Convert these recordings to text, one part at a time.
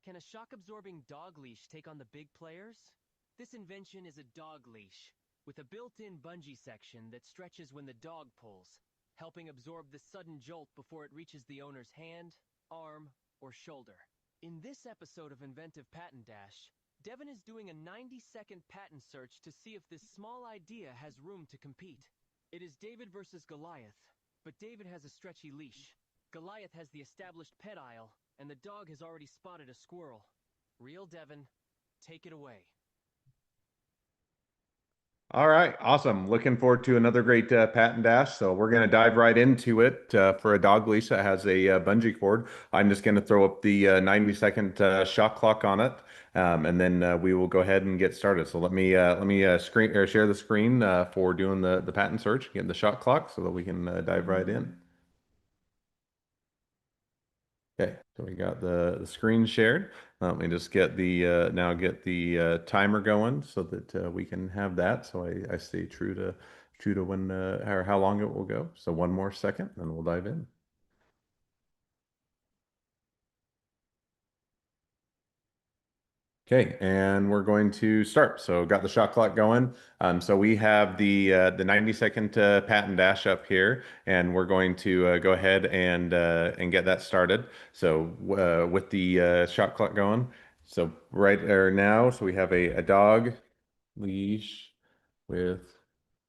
Can a shock-absorbing dog leash take on the big players? This invention is a dog leash, with a built-in bungee section that stretches when the dog pulls, helping absorb the sudden jolt before it reaches the owner's hand, arm, or shoulder. In this episode of Inventive Patent Dash, Devin is doing a 90-second patent search to see if this small idea has room to compete. It is David versus Goliath, but David has a stretchy leash. Goliath has the established pet aisle, and the dog has already spotted a squirrel. Real Devin, take it away. All right, awesome. Looking forward to another great patent dash. So we're going to dive right into it for a dog leash that has a bungee cord. I'm just going to throw up the 90-second shot clock on it, and then we will go ahead and get started. So let me screen or share the screen for doing the patent search, getting the shot clock, so that we can dive right in. Okay, so we got the screen shared. Let me just get the now get the timer going so that we can have that. So I stay true to when how long it will go. So one more second, then we'll dive in. Okay, and we're going to start. So got the shot clock going. So we have the 90-second patent dash up here, and we're going to go ahead and get that started. So with the shot clock going, so right there now, so we have a dog leash with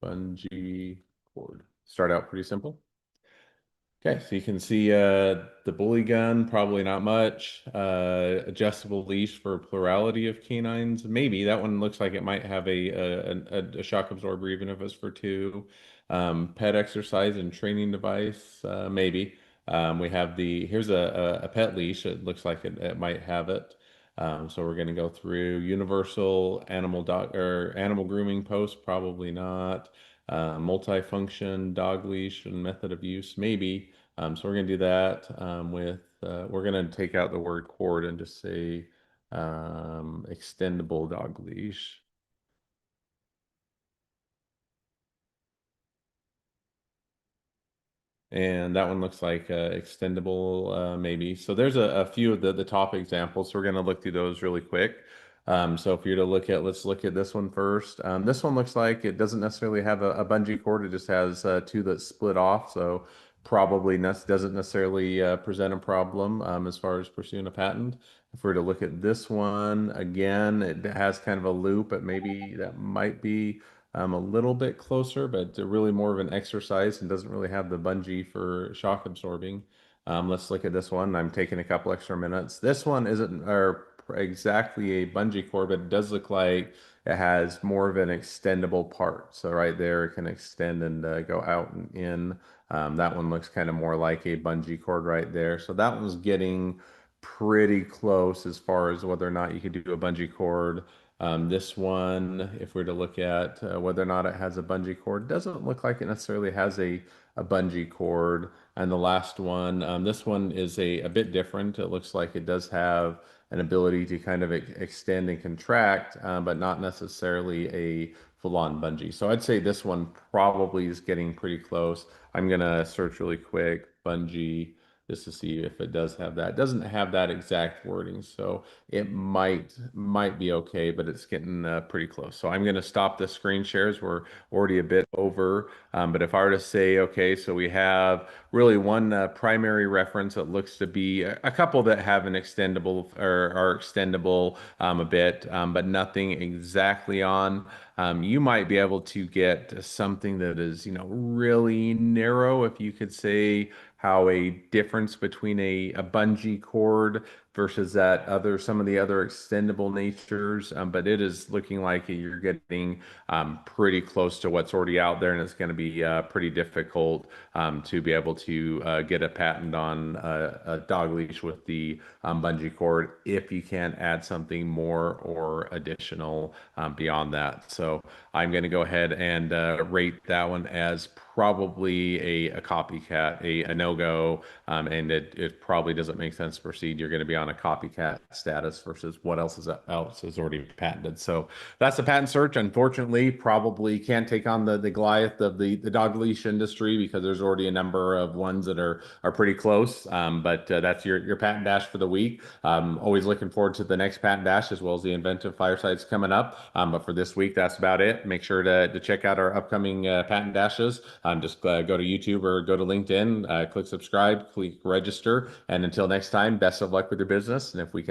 bungee cord. Start out pretty simple. Okay, so you can see the bully gun, probably not much. Adjustable leash for plurality of canines, maybe. That one looks like it might have a shock absorber, even if it's for two. Pet exercise and training device, maybe. We have here's a pet leash. It looks like it might have it. So we're going to go through universal animal dog or animal grooming post, probably not. Multifunction dog leash and method of use, maybe. So we're going to do that we're going to take out the word cord and just say extendable dog leash. And that one looks like extendable, maybe. So there's a few of the top examples. So we're going to look through those really quick. So if you're to look at, let's look at this one first. This one looks like it doesn't necessarily have a bungee cord. It just has two that split off. So probably doesn't necessarily present a problem as far as pursuing a patent. If we're to look at this one, again, it has kind of a loop, but maybe that might be a little bit closer, but really more of an exercise and doesn't really have the bungee for shock absorbing. Let's look at this one. I'm taking a couple extra minutes. This one isn't exactly a bungee cord, but it does look like it has more of an extendable part. So right there, it can extend and go out and in. That one looks kind of more like a bungee cord right there. So that one's getting pretty close as far as whether or not you could do a bungee cord. This one, if we're to look at whether or not it has a bungee cord, doesn't look like it necessarily has a bungee cord. And the last one, this one is a bit different. It looks like it does have an ability to kind of extend and contract, but not necessarily a full-on bungee. So I'd say this one probably is getting pretty close. I'm gonna search really quick, bungee, just to see if it does have that. It doesn't have that exact wording, so it might be okay, but it's getting pretty close. So I'm going to stop the screen shares. We're already a bit over, but if I were to say, okay, so we have really one primary reference that looks to be a couple that have an extendable or are extendable a bit, but nothing exactly on. You might be able to get something that is, really narrow, if you could say how a difference between a bungee cord versus some of the other extendable natures, but it is looking like you're getting pretty close to what's already out there, and it's going to be pretty difficult to be able to get a patent on a dog leash with the bungee cord if you can add something more or additional beyond that. So I'm going to go ahead and rate that one as probably a copycat, a no-go, and it probably doesn't make sense to proceed. You're going to be on a copycat status versus what else is already patented. So that's the patent search. Unfortunately, probably can't take on the Goliath of the dog leash industry because there's already a number of ones that are pretty close. But that's your patent dash for the week. Always looking forward to the next patent dash as well as the inventive firesides coming up. But for this week, that's about it. Make sure to check out our upcoming patent dashes. Just go to YouTube or go to LinkedIn, click subscribe, click register. And until next time, best of luck with your business. And if we can ever